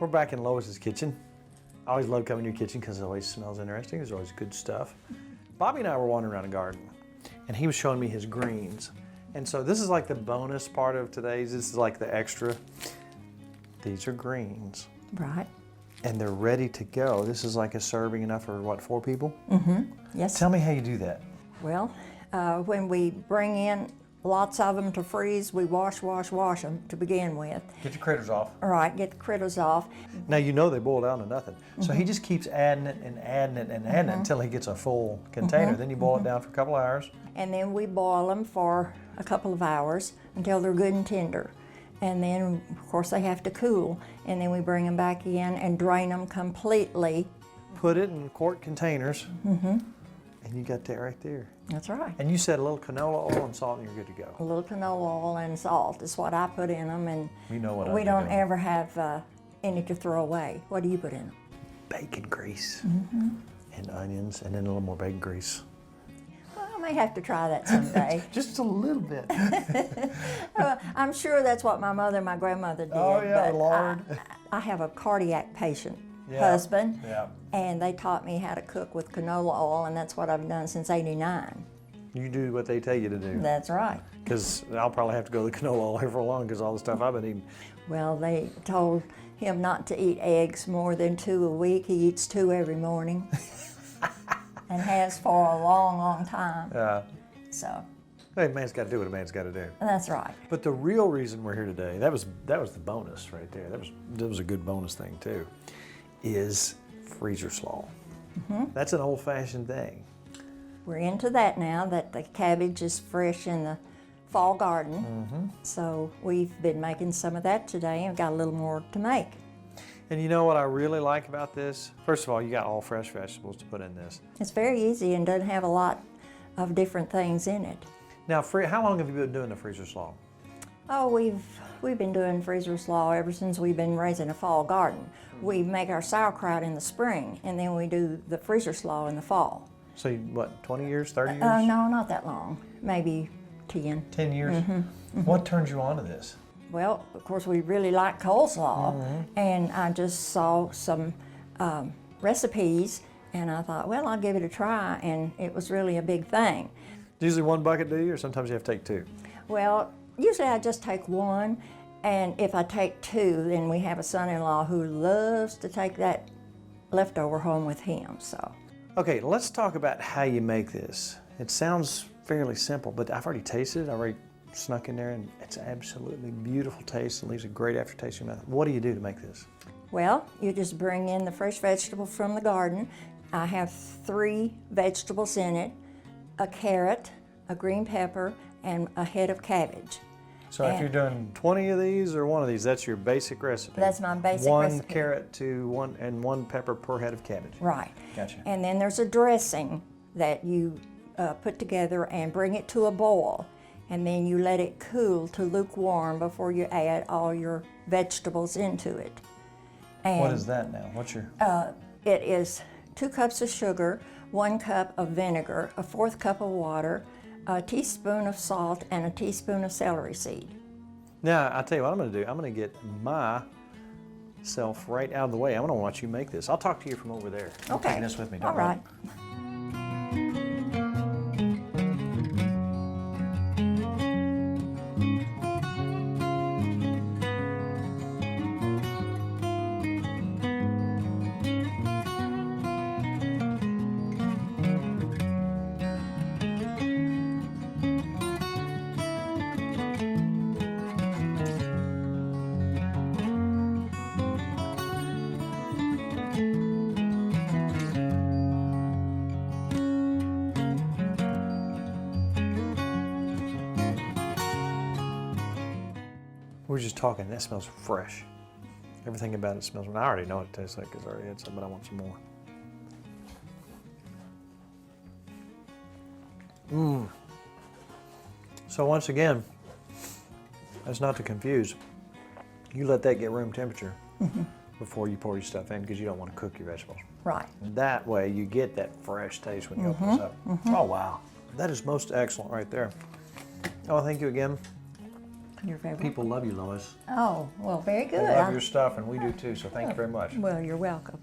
We're back in Lois's kitchen. I always love coming to your kitchen because it always smells interesting. There's always good stuff. Bobby and I were wandering around the garden, and he was showing me his greens. And so this is like the bonus part of today's. This is like the extra. These are greens. Right. And they're ready to go. This is like a serving enough for what, 4 people? Mm-hmm. Yes. Tell me how you do that. Well, when we bring in lots of them to freeze, we wash them to begin with. Get the critters off. All right, get the critters off. Now you know they boil down to nothing. So he just keeps adding it and adding it and adding it until he gets a full container. Then you boil it down for a couple hours. And then we boil them for a couple of hours until they're good and tender. And then, of course, they have to cool. And then we bring them back in and drain them completely. Put it in quart containers. And you got that right there. That's right. And you said a little canola oil and salt and you're good to go. A little canola oil and salt is what I put in them. And you know what we don't ever have any to throw away. What do you put in them? Bacon grease and onions and then a little more bacon grease. Well, I may have to try that someday. Just a little bit. I'm sure that's what my mother and my grandmother did. Oh, yeah, but Lord. I have a cardiac patient husband, and they taught me how to cook with canola oil, and that's what I've done since '89. You do what they tell you to do. That's right. Because I'll probably have to go to the canola oil here for long because all the stuff I've been eating. Well, they told him not to eat eggs more than 2 a week. He eats 2 every morning and has for a long, long time. Yeah. So. Hey, man's got to do what a man's got to do. That's right. But the real reason we're here today, that was the bonus right there. That was a good bonus thing too, is Freezer Slaw. That's an old-fashioned thing. We're into that now that the cabbage is fresh in the fall garden. So we've been making some of that today and got a little more to make. And you know what I really like about this? First of all, you got all fresh vegetables to put in this. It's very easy and doesn't have a lot of different things in it. Now, how long have you been doing the Freezer Slaw? Oh, we've been doing Freezer Slaw ever since we've been raising a fall garden. We make our sauerkraut in the spring, and then we do the Freezer Slaw in the fall. So, what, 20 years, 30 years? No, not that long. Maybe 10. 10 years? What turned you on to this? Well, of course, we really like coleslaw, and I just saw some recipes, and I thought, well, I'll give it a try, and it was really a big thing. Usually 1 bucket, do you, or sometimes you have to take 2? Well, usually I just take 1, and if I take 2, then we have a son-in-law who loves to take that leftover home with him, so. Okay, let's talk about how you make this. It sounds fairly simple, but I've already tasted it. I already snuck in there, and it's absolutely beautiful taste and leaves a great aftertaste in your mouth. What do you do to make this? Well, you just bring in the fresh vegetables from the garden. I have 3 vegetables in it, a carrot, a green pepper, and a head of cabbage. So if you're doing 20 of these or 1 of these, that's your basic recipe. That's my basic recipe. 1 carrot to 1 pepper per head of cabbage. Right. Gotcha. And then there's a dressing that you put together and bring it to a boil. And then you let it cool to lukewarm before you add all your vegetables into it. And what is that now? What's your? It is 2 cups of sugar, 1 cup of vinegar, a 1/4 cup of water, a teaspoon of salt, and a teaspoon of celery seed. Now, I'll tell you what I'm going to do. I'm going to get myself right out of the way. I'm going to watch you make this. I'll talk to you from over there. I'm Okay. taking this with me. Don't All right. We're just talking. That smells fresh. Everything about it smells. I already know what it tastes like because I already had some, but I want some more. So once again, that's not to confuse. You let that get room temperature before you pour your stuff in because you don't want to cook your vegetables. Right. That way you get that fresh taste when you open this up. Oh wow, that is most excellent right there. Oh, thank you again. You're very People love you, Lois. Oh, well, very good. They love your stuff, and we do too, so thank you very much. Well, you're welcome.